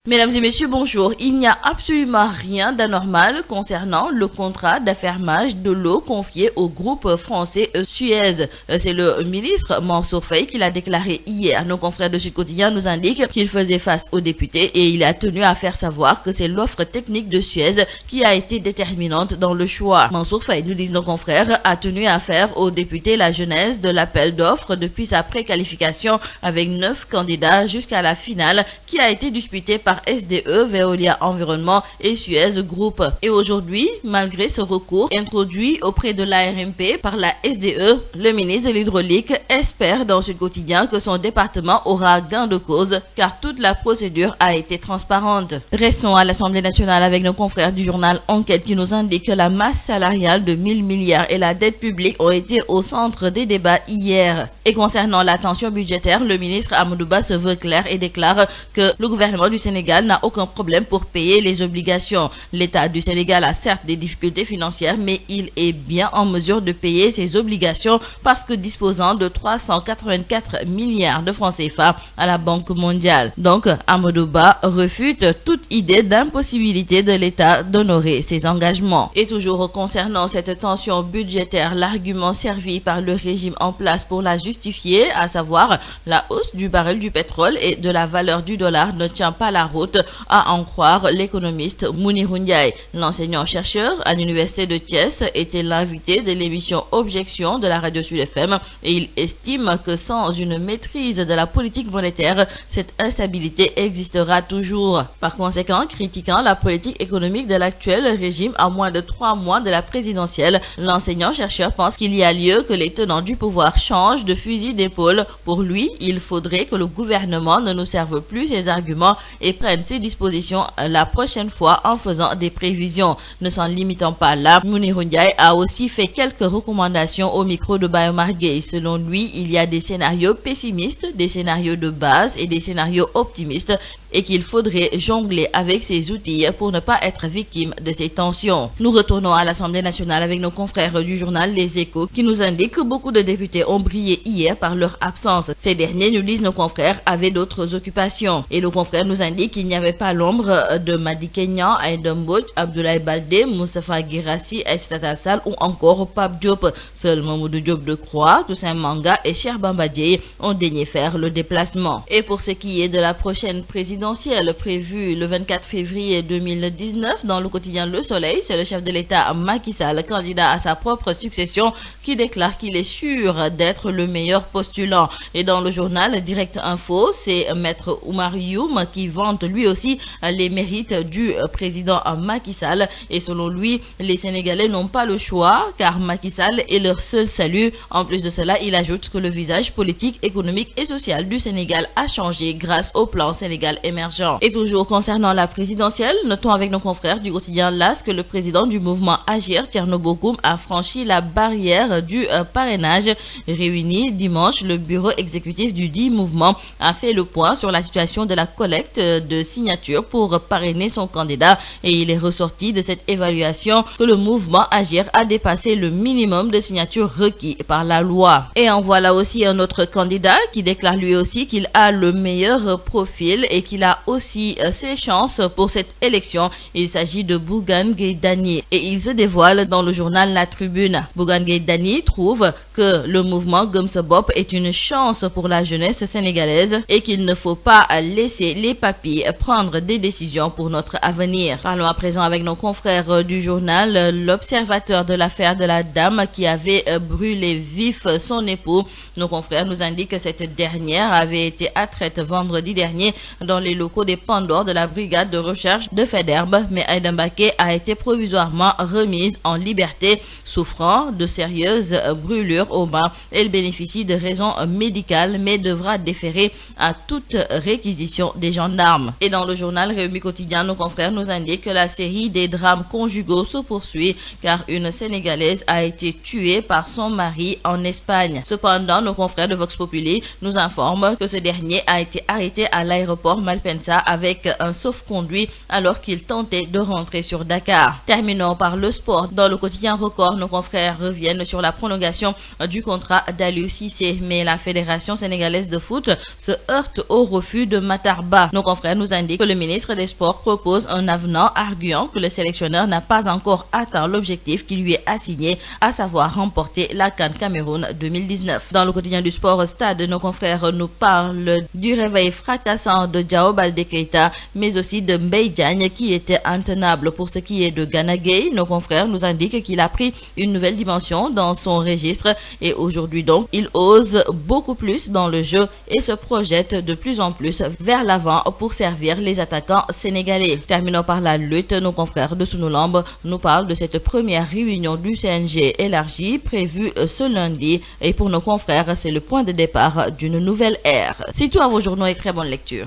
Mesdames et messieurs, bonjour. Il n'y a absolument rien d'anormal concernant le contrat d'affermage de l'eau confié au groupe français Suez. C'est le ministre Mansour Faye qui l'a déclaré hier. Nos confrères de Sud Quotidien nous indiquent qu'il faisait face aux députés et il a tenu à faire savoir que c'est l'offre technique de Suez qui a été déterminante dans le choix. Mansour Faye, nous disent nos confrères, a tenu à faire aux députés la genèse de l'appel d'offres depuis sa préqualification avec 9 candidats jusqu'à la finale qui a été disputée par SDE, Veolia Environnement et Suez Group. Et aujourd'hui, malgré ce recours introduit auprès de l'ARMP par la SDE, le ministre de l'Hydraulique espère dans Sud Quotidien que son département aura gain de cause car toute la procédure a été transparente. Restons à l'Assemblée nationale avec nos confrères du journal Enquête qui nous indique que la masse salariale de 1000 milliards et la dette publique ont été au centre des débats hier. Et concernant la tension budgétaire, le ministre Amadou Ba se veut clair et déclare que le gouvernement du Sénégal n'a aucun problème pour payer les obligations. L'État du Sénégal a certes des difficultés financières, mais il est bien en mesure de payer ses obligations parce que disposant de 384 milliards de francs CFA à la Banque mondiale. Donc, Amadou Ba refute toute idée d'impossibilité de l'État d'honorer ses engagements. Et toujours concernant cette tension budgétaire, l'argument servi par le régime en place pour la justifier, à savoir la hausse du baril du pétrole et de la valeur du dollar, ne tient pas la route, à en croire l'économiste Mounirou Ndiaye. L'enseignant-chercheur à l'université de Thiès était l'invité de l'émission Objection de la radio Sud FM et il estime que sans une maîtrise de la politique monétaire, cette instabilité existera toujours. Par conséquent, critiquant la politique économique de l'actuel régime à moins de 3 mois de la présidentielle, l'enseignant-chercheur pense qu'il y a lieu que les tenants du pouvoir changent de fusil d'épaule. Pour lui, il faudrait que le gouvernement ne nous serve plus ses arguments et prenne ses dispositions la prochaine fois en faisant des prévisions. Ne s'en limitant pas là, Mounirou Ndiaye a aussi fait quelques recommandations au micro de Bayomar Gueye. Selon lui, il y a des scénarios pessimistes, des scénarios de base et des scénarios optimistes et qu'il faudrait jongler avec ces outils pour ne pas être victime de ces tensions. Nous retournons à l'Assemblée nationale avec nos confrères du journal Les Échos qui nous indiquent que beaucoup de députés ont brillé hier par leur absence. Ces derniers, nous disent nos confrères, avaient d'autres occupations. Et nos confrères nous indiquent qu'il n'y avait pas l'ombre de Madi Kenyan, Aïda Mbodj, Abdoulaye Baldé, Moustapha Guirassy, Aïssata Tall Sall ou encore Pape Diop. Seul Mamadou Diop Decroix, Toussaint Manga et Cheikh Bamba Dièye ont daigné faire le déplacement. Et pour ce qui est de la prochaine présidentielle prévue le 24 février 2019 dans le quotidien Le Soleil, c'est le chef de l'État Macky Sall, candidat à sa propre succession, qui déclare qu'il est sûr d'être le meilleur postulant. Et dans le journal Direct Info, c'est Maître Oumar Youm qui vante lui aussi les mérites du président Macky Sall. Et selon lui, les Sénégalais n'ont pas le choix car Macky Sall est leur seul salut. En plus de cela, il ajoute que le visage politique, économique et social du Sénégal a changé grâce au plan Sénégal émergent. Et toujours concernant la présidentielle, notons avec nos confrères du quotidien L'As que le président du mouvement Agir, Thierno Bocoum, a franchi la barrière du parrainage. Réuni dimanche, le bureau exécutif du dit mouvement a fait le point sur la situation de la collecte de signatures pour parrainer son candidat et il est ressorti de cette évaluation que le mouvement Agir a dépassé le minimum de signatures requis par la loi. Et en voilà aussi un autre candidat qui déclare lui aussi qu'il a le meilleur profil et qu'il a aussi ses chances pour cette élection. Il s'agit de Bougane Gueye Dany et il se dévoile dans le journal La Tribune. Bougane Gueye Dany trouve que le mouvement Gëm Sa Bopp est une chance pour la jeunesse sénégalaise et qu'il ne faut pas laisser les papis prendre des décisions pour notre avenir. Parlons à présent avec nos confrères du journal L'Observateur de l'affaire de la dame qui avait brûlé vif son époux. Nos confrères nous indiquent que cette dernière avait été atteinte vendredi dernier dans les locaux des Pandores de la brigade de recherche de Faidherbe, mais Aïda Mbacké a été provisoirement remise en liberté, souffrant de sérieuses brûlures au bras. Elle bénéficie de raisons médicales, mais devra déférer à toute réquisition des gendarmes. Et dans le journal Rewmi Quotidien, nos confrères nous indiquent que la série des drames conjugaux se poursuit, car une Sénégalaise a été tuée par son mari en Espagne. Cependant, nos confrères de Vox Populi nous informent que ce dernier a été arrêté à l'aéroport Malpensa avec un sauf-conduit alors qu'il tentait de rentrer sur Dakar. Terminons par le sport. Dans le quotidien Record, nos confrères reviennent sur la prolongation du contrat d'Aliou Cissé, mais la Fédération sénégalaise de foot se heurte au refus de Matar Ba. Nos confrères nous indique que le ministre des Sports propose un avenant arguant que le sélectionneur n'a pas encore atteint l'objectif qui lui est assigné, à savoir remporter la CAN Cameroun 2019. Dans le quotidien du sport Stade, nos confrères nous parlent du réveil fracassant de Diao Baldé Keita, mais aussi de Mbaye Diagne qui était intenable. Pour ce qui est de Gana Gueye, nos confrères nous indiquent qu'il a pris une nouvelle dimension dans son registre et aujourd'hui donc, il ose beaucoup plus dans le jeu et se projette de plus en plus vers l'avant pour servir les attaquants sénégalais. Terminons par la lutte, nos confrères de Sunulamb nous parlent de cette première réunion du CNG élargie prévue ce lundi et pour nos confrères, c'est le point de départ d'une nouvelle ère. C'est tout à vos journaux et très bonne lecture.